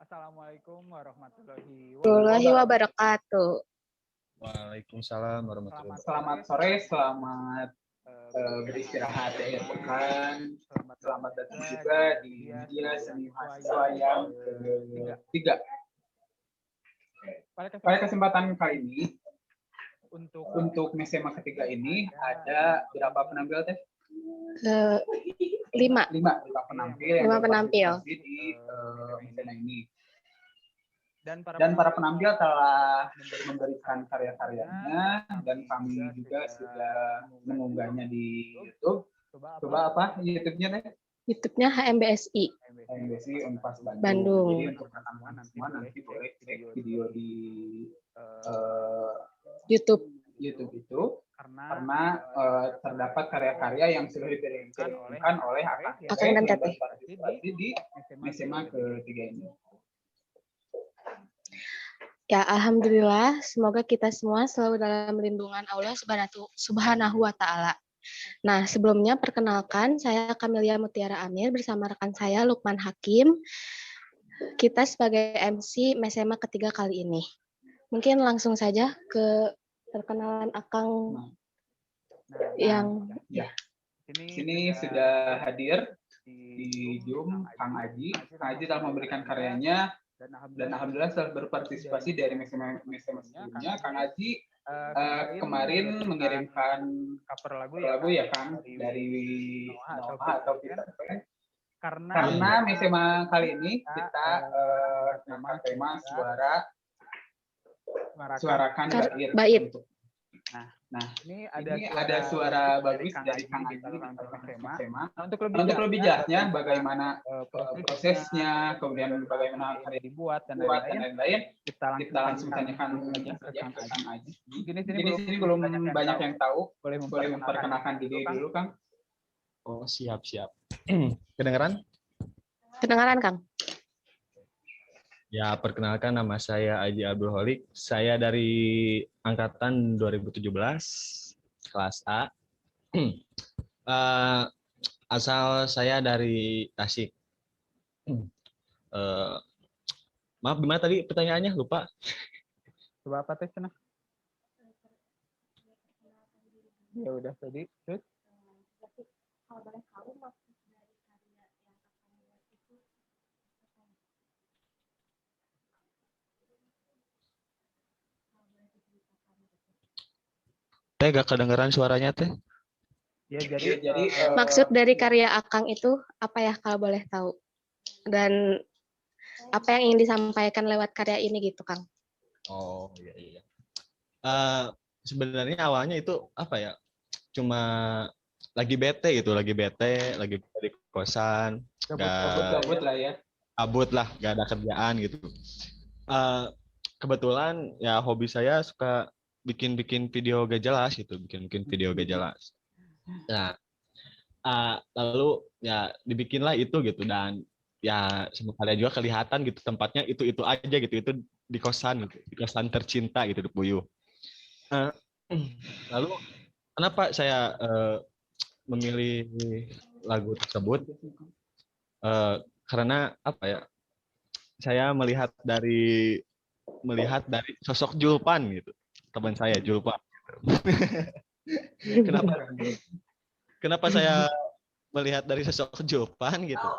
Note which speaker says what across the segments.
Speaker 1: Assalamualaikum warahmatullahi
Speaker 2: warahmatullahi
Speaker 1: wabarakatuh.
Speaker 2: wabarakatuh.
Speaker 3: Waalaikumsalam warahmatullahi wabarakatuh.
Speaker 1: Selamat sore, selamat beristirahat ya pekan. Selamat datang juga di media seni mahasiswa yang ketiga. Pada kesempatan kali ini, untuk SMA ketiga ini ada berapa penampil teh?
Speaker 2: 5
Speaker 1: penampil di SMA ini. Dan para penampil telah memberikan karya-karyanya dan kami juga sudah mengunggahnya di YouTube. Coba apa YouTube-nya teh?
Speaker 2: YouTube-nya HMBSI
Speaker 1: Unpas
Speaker 2: Bandung.
Speaker 1: Jadi untuk teman-teman semua nanti boleh cek video di
Speaker 2: YouTube
Speaker 1: itu karena terdapat karya-karya yang sudah dikirimkan oleh
Speaker 2: Akang dan Teteh
Speaker 1: di SMA ketiga ini.
Speaker 2: Ya, alhamdulillah, semoga kita semua selalu dalam lindungan Allah Subhanahu wa Ta'ala. Nah, sebelumnya perkenalkan, saya Kamelia Mutiara Amir bersama rekan saya Lukman Hakim. Kita sebagai MC SMA ketiga kali ini. Mungkin langsung saja ke perkenalan Akang yang
Speaker 1: sini sudah hadir di Zoom Kang Aji. Kang Aji telah memberikan karyanya dan alhamdulillah setelah berpartisipasi dari SMA sebelumnya. Kang Aji kemarin mengirimkan cover lagu ya Kang dari Noah atau Peter Pan. Karena SMA kali ini kita tema suarakan bait. Nah, ini ada suara bagus dari Kang Aji di SMA. Untuk lebih jelasnya bagaimana prosesnya, kemudian bagaimana karya dibuat dan lain-lain, kita langsung tanyakan saja ke Kang Aji. Di sini belum banyak yang tahu, boleh memperkenalkan diri dulu Kang.
Speaker 3: Oh, siap. Kedengaran?
Speaker 2: Kedengaran, Kang.
Speaker 3: Ya, perkenalkan nama saya Aji Abdul Holik. Saya dari angkatan 2017, kelas A. Asal saya dari Tasik. Maaf, gimana tadi pertanyaannya? Lupa.
Speaker 1: Coba apa tes sana? Ya udah tadi. Terus?
Speaker 2: Kalau boleh tahu maksud dari karya yang akan buat itu
Speaker 3: Teh gak kedengeran suaranya teh?
Speaker 1: Ya jadi
Speaker 2: maksud dari karya Akang itu apa ya kalau boleh tahu? Dan apa yang ingin disampaikan lewat karya ini gitu, Kang?
Speaker 3: Oh, iya. Sebenarnya awalnya itu apa ya? Cuma lagi bete di kosan,
Speaker 1: gabut lah ya.
Speaker 3: Kabut lah, gak ada kerjaan gitu. Kebetulan ya hobi saya suka bikin video gak jelas gitu, bikin video gak jelas. Nah, lalu ya dibikinlah itu gitu, dan ya sementara juga kelihatan gitu tempatnya itu aja gitu, itu di kosan tercinta gitu di Puyuh. Lalu kenapa saya memilih lagu tersebut? Karena apa ya? Saya melihat dari sosok Julpan gitu, teman saya Julpan. Kenapa saya melihat dari sosok Julpan gitu?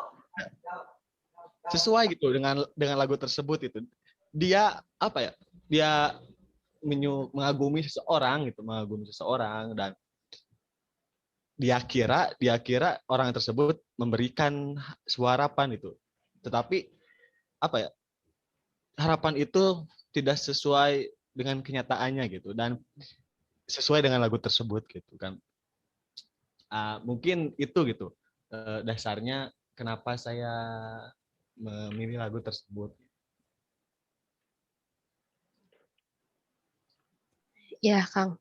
Speaker 3: Sesuai gitu dengan lagu tersebut itu. Dia apa ya? Dia mengagumi seseorang dan dia kira orang tersebut memberikan sebuah harapan itu. Tetapi apa ya? Harapan itu tidak sesuai dengan kenyataannya gitu, dan sesuai dengan lagu tersebut gitu kan. Mungkin itu gitu dasarnya kenapa saya memilih lagu tersebut.
Speaker 2: Ya, Kang.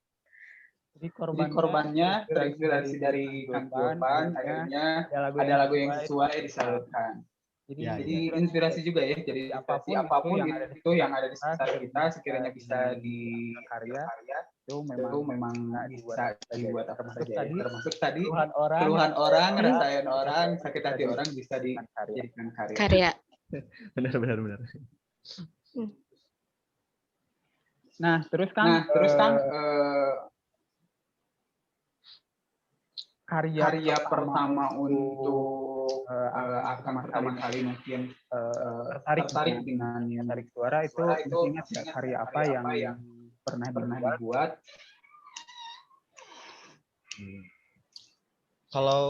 Speaker 1: Jadi korbannya terinspirasi dari Kang Julpan, akhirnya ada lagu yang sesuai disalurkan. Jadi inspirasi juga ya. Jadi apapun itu yang ada di sekitar kita, sekiranya bisa di karya itu memang bisa dibuat apa saja. Termasuk tadi keluhan orang, rasain orang, sakit hati orang bisa dijadikan karya.
Speaker 3: Benar.
Speaker 4: Nah, terus Kang, karya pertama untuk akan pertama kali mungkin tertarik dengan tarik suara itu masih ingat nggak karya apa yang pernah dibuat?
Speaker 3: Kalau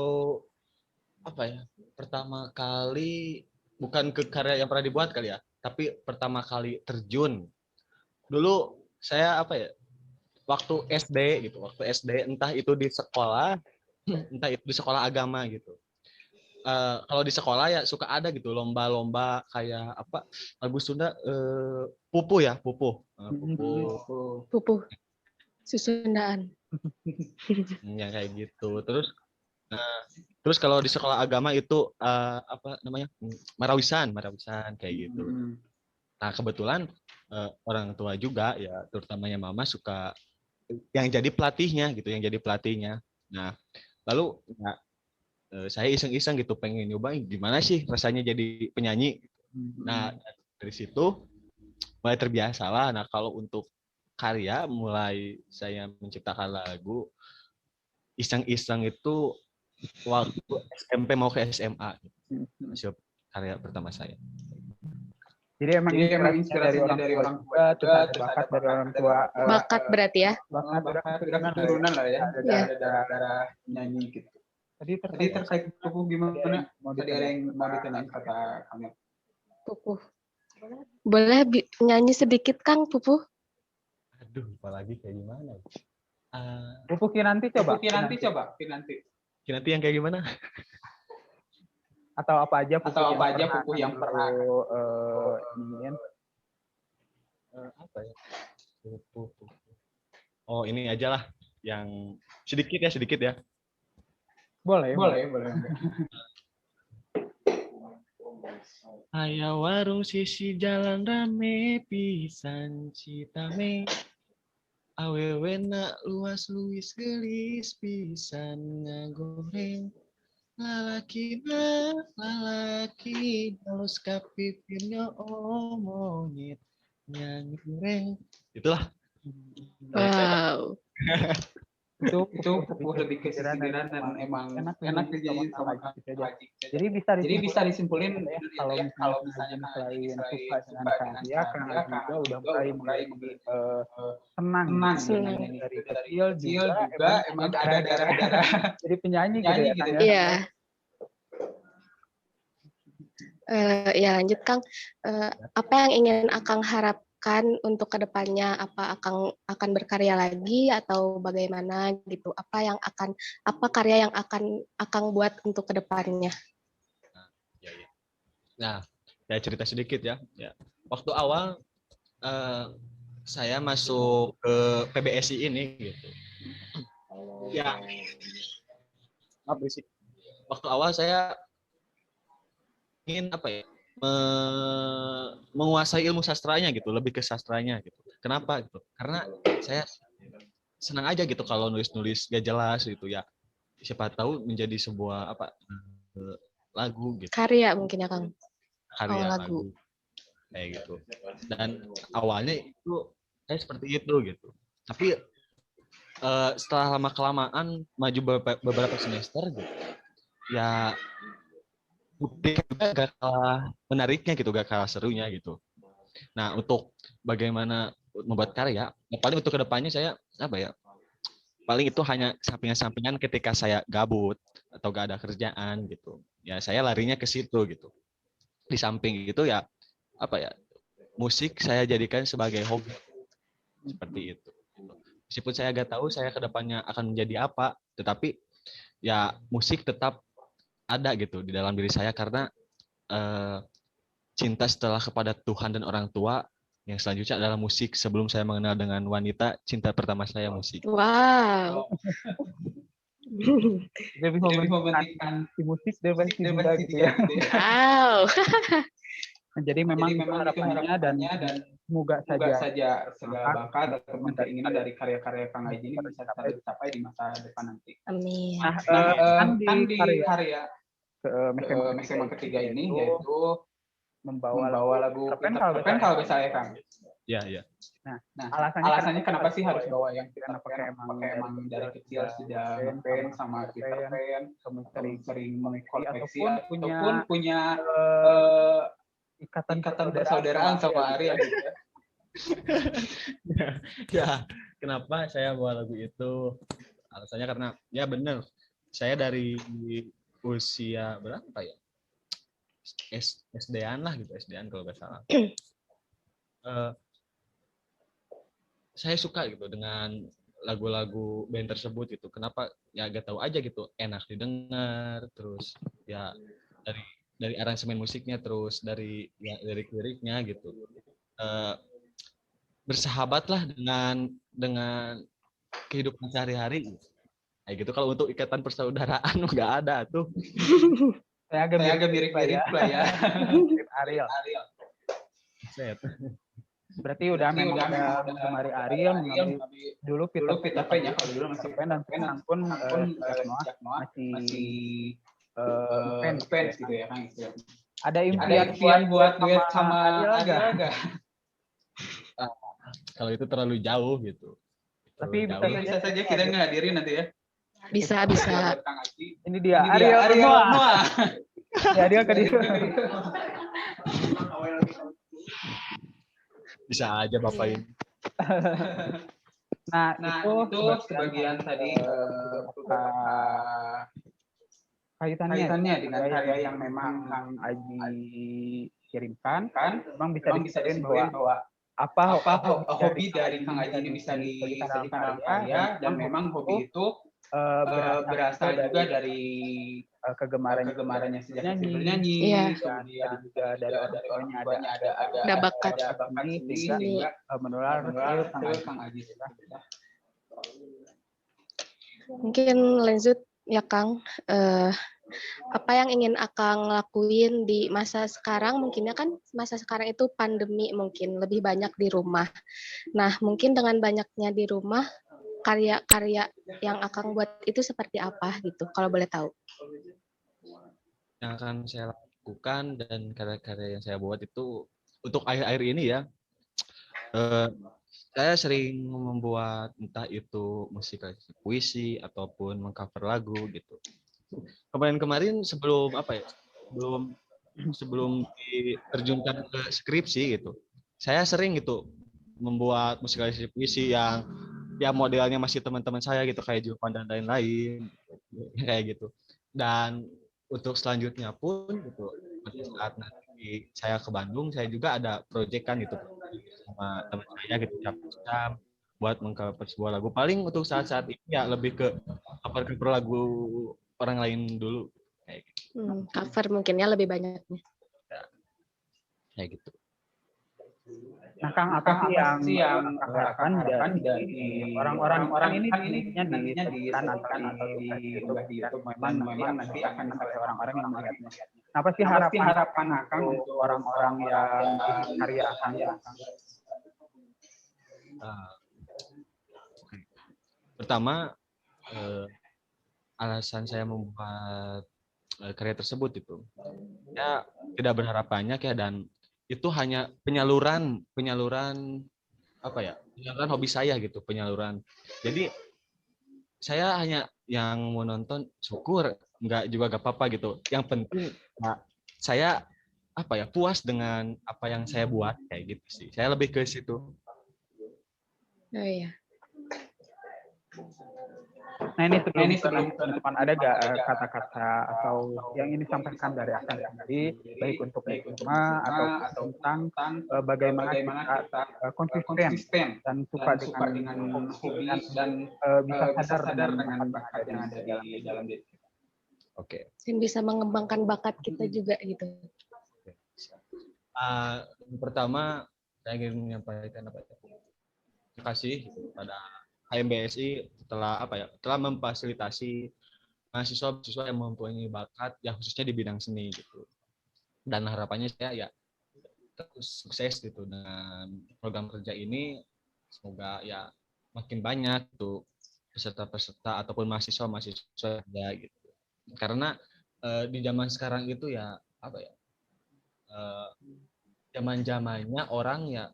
Speaker 3: apa ya? Pertama kali bukan ke karya yang pernah dibuat kali ya, tapi pertama kali terjun. Dulu saya apa ya? Waktu SD gitu, entah itu di sekolah, entah itu di sekolah agama gitu. Kalau di sekolah ya suka ada gitu lomba-lomba kayak apa lagu Sunda pupu
Speaker 2: Susundaan.
Speaker 3: yang kayak gitu. Terus kalau di sekolah agama itu apa namanya marawisan kayak gitu. Nah kebetulan orang tua juga ya terutamanya mama suka yang jadi pelatihnya. Nah lalu ya, saya iseng-iseng gitu pengen nyoba gimana sih rasanya jadi penyanyi. Nah dari situ mulai terbiasalah. Nah kalau untuk karya mulai saya menciptakan lagu iseng-iseng itu waktu SMP mau ke SMA hasil karya pertama saya.
Speaker 4: Jadi emang inspirasinya dari orang tua, terus ada bakat dari orang tua.
Speaker 2: Bakat berarti ya?
Speaker 4: Bakat
Speaker 1: keturunan lah ya.
Speaker 2: Iya.
Speaker 1: Darah nyanyi gitu. Tadi terkait pupu gimana? Tadi ada yang mau ditanyain kata kami.
Speaker 2: Pupu. Boleh nyanyi sedikit Kang Pupu?
Speaker 3: Aduh, apalagi kayak gimana?
Speaker 4: Pupu Kinanti coba.
Speaker 1: Kinanti.
Speaker 3: yang kayak gimana?
Speaker 4: Atau apa aja pupu
Speaker 1: yang pernah
Speaker 4: ingin.
Speaker 3: Apa ya? Pupu. Oh, ini aja lah yang sedikit ya.
Speaker 4: Boleh.
Speaker 3: Aya warung sisi jalan rame pisan Citame. Awewena luas luis gelis pisan ngagoreng. Lalaki halus kapipirnya monyet nyanyi goreng. Itulah.
Speaker 2: Wow.
Speaker 1: Itu pupu lebih ke sisiran dan emang enak dijadiin sama Haji.
Speaker 4: Jadi bisa disimpulin kalau misalnya selain suka dengan karya, karena juga udah mulai senang dari kecil juga emang ada darah jadi penyanyi gitu ya.
Speaker 2: Iya. Ya lanjut Kang. Apa yang ingin Akang harapkan untuk kedepannya? Apa akan berkarya lagi atau bagaimana gitu? Apa karya yang akan Akang buat untuk kedepannya?
Speaker 3: Nah, saya cerita sedikit ya. Waktu awal saya masuk ke PBSI ini gitu. Ya. Waktu awal saya ingin apa ya? Menguasai ilmu sastranya gitu, lebih ke sastranya gitu. Kenapa gitu? Karena saya senang aja gitu kalau nulis-nulis gak jelas gitu ya. Siapa tahu menjadi sebuah lagu gitu.
Speaker 2: Karya mungkin ya Kang.
Speaker 3: Karya lagu. Kayak gitu. Dan awalnya itu saya seperti itu gitu. Tapi setelah lama kelamaan maju beberapa semester gitu. Ya gak kalah menariknya gitu, gak kalah serunya gitu. Nah, untuk bagaimana membuat karya, paling untuk kedepannya saya paling itu hanya sampingan-sampingan ketika saya gabut atau gak ada kerjaan gitu. Ya saya larinya ke situ gitu. Di samping itu ya musik saya jadikan sebagai hobi seperti itu. Meskipun saya gak tahu saya kedepannya akan menjadi apa, tetapi ya musik tetap ada gitu di dalam diri saya karena cinta setelah kepada Tuhan dan orang tua yang selanjutnya adalah musik. Sebelum saya mengenal dengan wanita, cinta pertama saya musik.
Speaker 2: Wow.
Speaker 4: Lebih mementingkan si musik daripada cinta gitu ya.
Speaker 2: Wow.
Speaker 4: Jadi memang harapannya dan semoga saja
Speaker 1: segala bakat ataupun keinginan dari karya-karya Kang Haji ini bisa tercapai di masa depan nanti.
Speaker 2: Amin.
Speaker 4: Nah, kan di karya SMA ketiga ini yaitu membawa lagu
Speaker 1: Peter
Speaker 4: Peter
Speaker 1: Pan
Speaker 4: Pan
Speaker 1: kalau bisa ya Kang.
Speaker 3: Iya.
Speaker 1: Nah,
Speaker 4: alasannya
Speaker 1: alasannya kenapa sih harus bawa yang
Speaker 4: karena pakai emang
Speaker 1: dari kecil sudah ngefans sama Peter Pan, kamu sering mengkoleksi ataupun punya ikatan persaudaraan sama Ariel gitu ya.
Speaker 3: Ya, kenapa saya bawa lagu itu? Alasannya karena ya bener, saya dari usia berapa ya? SD-an lah gitu, SD-an kalau nggak salah. Saya suka gitu dengan lagu-lagu band tersebut gitu. Kenapa? Ya gak tahu aja gitu, enak didengar, terus ya dari aransemen musiknya, terus dari ya lirik-liriknya gitu. Bersahabat lah dengan kehidupan sehari-hari. Kayak gitu. Kalau untuk ikatan persaudaraan nggak ada tuh.
Speaker 1: Saya agak mirip-mirip lah ya.
Speaker 4: Ariel.
Speaker 3: Set.
Speaker 4: Berarti udah mengemari Ariel, dulu Peter Pan ya, kalau dulu masih Pan, dan sekarang pun masih fans gitu ya kan. Ada impian
Speaker 1: buat duet sama Ariel enggak?
Speaker 3: Kalau itu terlalu jauh gitu.
Speaker 4: Tapi
Speaker 1: bisa saja kita ngehadirin nanti ya.
Speaker 2: Bisa.
Speaker 4: Ini dia Ariel Noah. Ya dia ke dia.
Speaker 3: Bisa aja Bapak ini.
Speaker 4: Nah itu
Speaker 1: sebagian tadi
Speaker 4: kaitannya dengan karya yang memang Kang Aji kirimkan, kan memang bisa disimbolin bahwa apa
Speaker 1: hobi dari Kang Aji ini bisa disajikan dalam karya, dan memang hobi itu berasal juga dari kegemarannya sejak kecil bernyanyi, kemudian juga dari orang tuanya ada bakat sehingga menular ke Kang Aji.
Speaker 2: Mungkin lanjut ya Kang, apa yang ingin Akang lakuin di masa sekarang? Mungkinnya kan masa sekarang itu pandemi, mungkin lebih banyak di rumah. Nah, mungkin dengan banyaknya di rumah, karya-karya yang Akang buat itu seperti apa gitu, kalau boleh tahu?
Speaker 3: Yang akan saya lakukan dan karya-karya yang saya buat itu untuk akhir-akhir ini ya, saya sering membuat entah itu musikalisasi puisi ataupun mengcover lagu gitu. Kemarin sebelum sebelum diterjunkan ke skripsi gitu, saya sering gitu membuat musikalisasi puisi yang ya modelnya masih teman-teman saya gitu, kayak Julpan dan lain-lain kayak gitu. Dan untuk selanjutnya pun gitu, saat nanti saya ke Bandung, saya juga ada proyek kan gitu sama teman saya gitu, jam buat mengcover sebuah lagu. Paling untuk saat-saat ini ya lebih ke cover lagu orang lain dulu kayak gitu.
Speaker 2: Cover mungkin ya lebih banyaknya.
Speaker 3: Ya, kayak gitu.
Speaker 4: Nah, Kang, apa sih yang harapkan dari orang-orang ini nantinya disebarkan atau di YouTube memang nanti akan dipakai orang-orang yang melihatnya. Apa sih harapan Akang untuk orang-orang yang karya Akang?
Speaker 3: Pertama, alasan saya membuat karya tersebut itu ya tidak berharap banyak ya, dan itu hanya penyaluran hobi saya gitu, penyaluran. Jadi saya hanya yang mau nonton syukur, enggak juga gak apa-apa gitu. Yang penting saya puas dengan apa yang saya buat kayak gitu sih. Saya lebih ke situ.
Speaker 2: Oh iya.
Speaker 4: Nah ini sebelum penutupan, ada gak kata-kata atau yang ini disampaikan dari Akang sendiri, baik untuk Rima atau tentang bagaimana kita konsisten dan suka dengan hobi dan bisa sadar dengan bakat yang ada di dalam diri.
Speaker 3: Oke.
Speaker 2: Dan bisa mengembangkan bakat kita juga gitu.
Speaker 3: Pertama saya ingin menyampaikan terima kasih kepada HMBSI telah memfasilitasi mahasiswa yang mempunyai bakat ya khususnya di bidang seni gitu. Dan harapannya saya ya terus sukses gitu dengan program kerja ini, semoga ya makin banyak tuh peserta ataupun mahasiswa ya gitu. Karena di zaman sekarang itu ya zaman-zamannya orang ya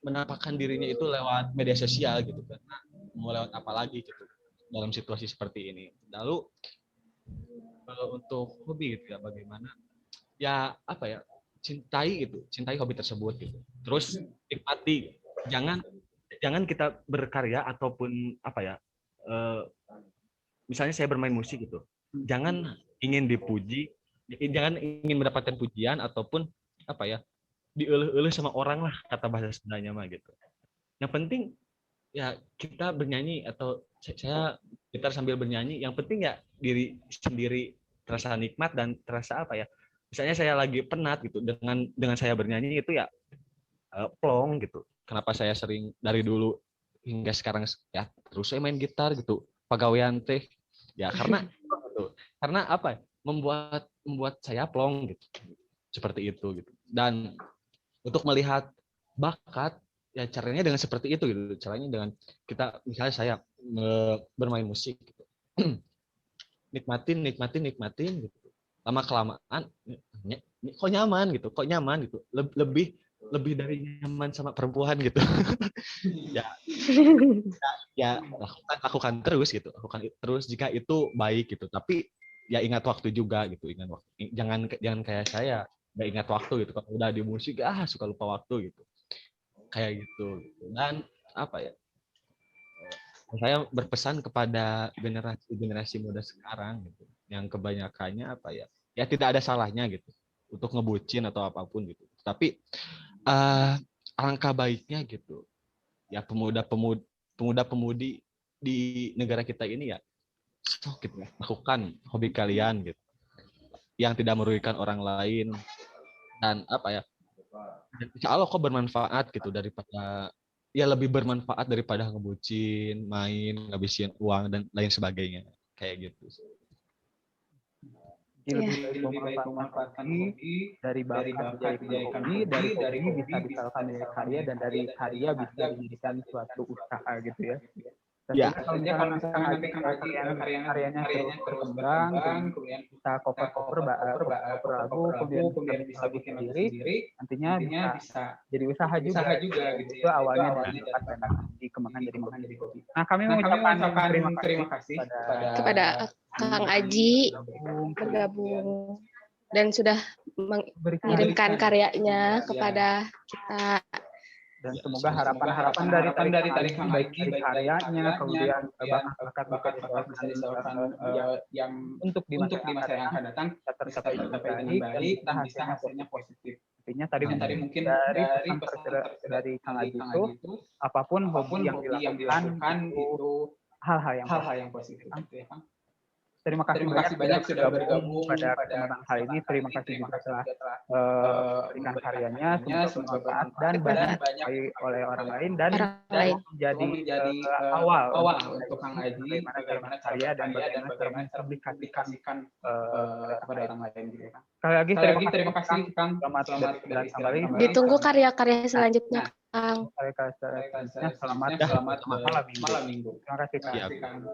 Speaker 3: menampakkan dirinya itu lewat media sosial gitu kan. Mau lewat apa lagi gitu dalam situasi seperti ini. Lalu untuk hobi gitu ya, bagaimana ya cintai hobi tersebut gitu. Terus nikmati, jangan kita berkarya ataupun misalnya saya bermain musik gitu, jangan ingin dipuji, jangan ingin mendapatkan pujian ataupun dieleh-eleh sama orang lah, kata bahasa Sundanya mah gitu. Yang penting ya kita bernyanyi atau saya gitar sambil bernyanyi, yang penting ya diri sendiri terasa nikmat dan terasa misalnya saya lagi penat gitu dengan saya bernyanyi itu ya plong gitu. Kenapa saya sering dari dulu hingga sekarang ya terus saya main gitar gitu pagawean teh ya karena membuat saya plong gitu seperti itu gitu. Dan untuk melihat bakat ya caranya dengan seperti itu gitu. Caranya dengan kita misalnya saya bermain musik gitu. nikmatin gitu. Lama kelamaan kok nyaman gitu. Lebih dari nyaman sama perempuan gitu. ya lakukan terus jika itu baik gitu. Tapi ya ingat waktu juga gitu. Jangan kayak saya nggak ingat waktu gitu. Kalau udah di musik suka lupa waktu gitu. Kayak gitu. Dan saya berpesan kepada generasi muda sekarang gitu, yang kebanyakannya ya tidak ada salahnya gitu untuk ngebucin atau apapun gitu. Tapi alangkah baiknya gitu ya pemuda-pemudi di negara kita ini ya gitu, lakukan hobi kalian gitu yang tidak merugikan orang lain dan insya Allah kok bermanfaat gitu daripada ya lebih bermanfaat daripada ngebucin, main, ngabisin uang dan lain sebagainya kayak gitu.
Speaker 4: Lebih memanfaatkan hobi dari bakat dijadikan hobi, dari hobi bisa disalurkan menjadi karya, dan dari karya bisa dijadikan suatu usaha gitu ya.
Speaker 3: Ya.
Speaker 4: Kalau misalkan nanti karyanya terus berkembang, kemudian kita cover lagu, kemudian bisa bikin sendiri, nantinya bisa jadi usaha juga gitu. Itu awalnya dari bakat dan dikembangkan jadi hobi. Nah, kami mengucapkan terima kasih
Speaker 2: kepada Kang Aji bergabung dan sudah mengirimkan karyanya kepada kita.
Speaker 4: Dan semoga harapan dari Kang baik dari karyanya, kemudian bakat bisa disalurkan yang untuk di masa yang akan datang tercapai dengan baik dan bisa hasilnya positif. Artinya tadi mungkin dari pesan dari Kang Aji itu apapun hobi yang dilakukan itu hal-hal yang positif gitu ya Kang. Terima kasih banyak sudah bergabung pada kesempatan kali ini. Terima kasih juga telah berikan karyanya. Semoga bermanfaat dan banyak oleh orang lain dan menjadi awal untuk Kang Aji bagaimana karya dan bagaimana cara mengaplikasikan kepada orang lain. Sekali lagi terima kasih Kang. Selamat berjalan kembali.
Speaker 2: Ditunggu karya-karya selanjutnya Kang.
Speaker 4: Selamat malam minggu. Terima kasih Kang.